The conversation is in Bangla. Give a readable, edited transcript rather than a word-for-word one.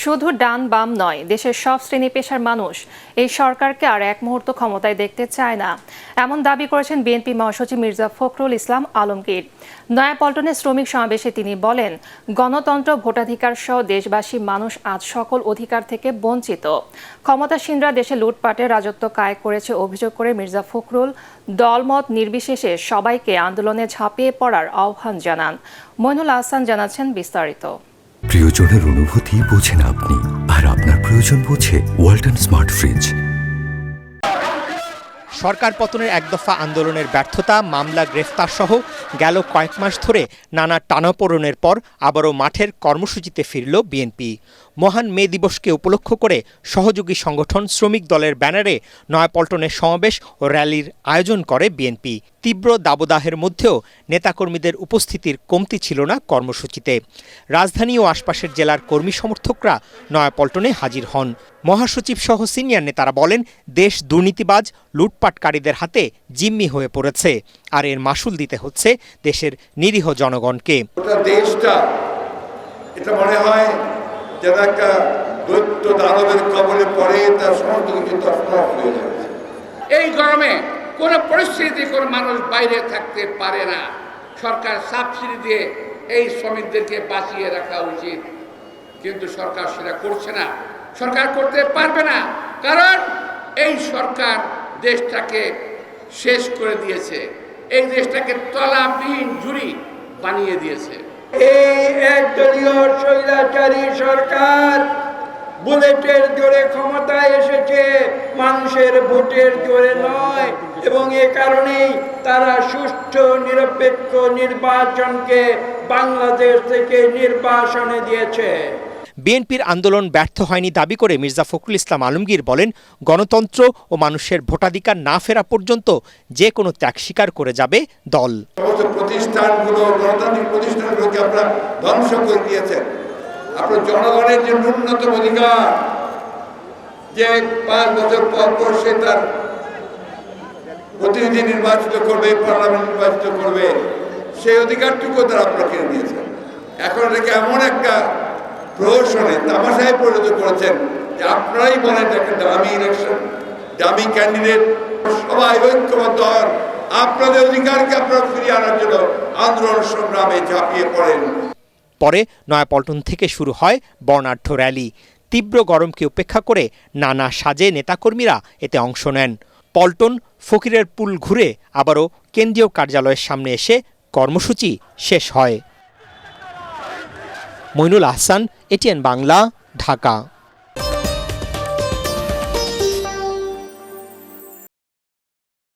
শুধু ডান বাম নয়, দেশের সব শ্রেণী পেশার মানুষ এই সরকারকে আর এক মুহূর্ত ক্ষমতায় দেখতে চায় না, এমন দাবি করেছেন বিএনপি মহাসচিব মির্জা ফখরুল ইসলাম আলমগীর। নয়াপল্টনে শ্রমিক সমাবেশে তিনি বলেন, গণতন্ত্র, ভোটাধিকার সহ দেশবাসী মানুষ আজ সকল অধিকার থেকে বঞ্চিত। ক্ষমতাসীনরা দেশে লুটপাটের রাজত্ব কায়েম করেছে অভিযোগ করে মির্জা ফখরুল দলমত নির্বিশেষে সবাইকে আন্দোলনে ঝাঁপিয়ে পড়ার আহ্বান জানান। মইনুল আহসান জানাচ্ছেন বিস্তারিত। প্রিয়জনের অনুভূতি বোঝেন আপনি, আর আপনার প্রয়োজন বোঝে ওয়ালটন স্মার্ট ফ্রিজ। সরকার পতনের একদফা আন্দোলনের ব্যর্থতা, মামলা, গ্রেফতার সহ গেল কয়েক মাস ধরে নানা টানাপোড়েনের পর আবারও মাঠের কর্মসূচিতে ফিরল বিএনপি। মহান মে দিবসকে উপলক্ষ করে সহযোগী সংগঠন শ্রমিক দলের ব্যানারে নয়াপল্টনের সমাবেশ ও র্যালির আয়োজন করে বিএনপি। তীব্র দাবদাহের মধ্যেও নেতাকর্মীদের উপস্থিতির কমতি ছিল না কর্মসূচিতে। রাজধানী ও আশপাশের জেলার কর্মী সমর্থকরা নয়াপল্টনে হাজির হন। মহাসচিব সহ সিনিয়র নেতারা বলেন, দেশ দুর্নীতিবাজ, লুটপাটকারীদের হাতে জিম্মি হয়ে পড়েছে, আর এর মাসুল দিতে হচ্ছে দেশের নিরীহ জনগণকে। দেশটা এটা মনে হয় যেন একটা দৈত্য দানবের কবলে পড়ে, তার সমস্ত কিছু তছনছ হয়ে যাচ্ছে। এই গরমে কোনো পরিস্থিতিতে কোনো মানুষ বাইরে থাকতে পারে না। সরকার সাবসিডি দিয়ে এই শ্রমিকদেরকে বাঁচিয়ে রাখা উচিত, কিন্তু সরকার সেটা করছে না, সরকার করতে পারবে না, কারণ এই সরকার দেশটাকে শেষ করে দিয়েছে, এই দেশটাকে তলাবিহীন ঝুড়ি বানিয়ে দিয়েছে। এই একদলীয় স্বৈরাচারী সরকার বুলেটের জোরে ক্ষমতায় এসেছে, মানুষের ভোটের জোরে নয়, এবং এ কারণেই তারা সুষ্ঠু নিরপেক্ষ নির্বাচনকে বাংলাদেশ থেকে নির্বাসনে দিয়েছে। বিএনপির আন্দোলন ব্যর্থ হয়নি দাবি করে মির্জা ফখরুল ইসলাম আলমগীর বলেন, গণতন্ত্র ও মানুষের ভোটাধিকার না ফেরা পর্যন্ত যে কোনো ত্যাগ স্বীকার করে যাবে দল। প্রতিষ্ঠানগুলো, গণতান্ত্রিক প্রতিষ্ঠানগুলোকে আপনারা ধ্বংস করে দিয়েছেন। আপনার জনগণের যে ন্যূনতম অধিকার, যে 5 বছর পর পর সে তার প্রতিনিধি নির্বাচিত করবে, পার্লামেন্ট নির্বাচিত করবে, সেই অধিকারটুকু তারা আপনারা কিনে দিয়েছেন। এখন এটাকে এমন একটা প্রহসনে, তামাশায় পরিণত করেছেন যে আপনারাই বলেন একটা দামি ইলেকশন, দামি ক্যান্ডিডেট, সবাই ঐক্যবদ্ধ হন, আপনাদের অধিকারকে আপনারা ফিরিয়ে আনার জন্য আন্দোলন সংগ্রামে ঝাঁপিয়ে পড়েন। পরে নয়াপল্টন থেকে শুরু হয় বর্ণাঢ্য র্যালি। তীব্র গরমকে উপেক্ষা করে নানা সাজে নেতাকর্মীরা এতে অংশ নেন। পল্টন ফকিরের পুল ঘুরে আবারও কেন্দ্রীয় কার্যালয়ের সামনে এসে কর্মসূচি শেষ হয়। মইনুল আহসান, এটিএন বাংলা, ঢাকা।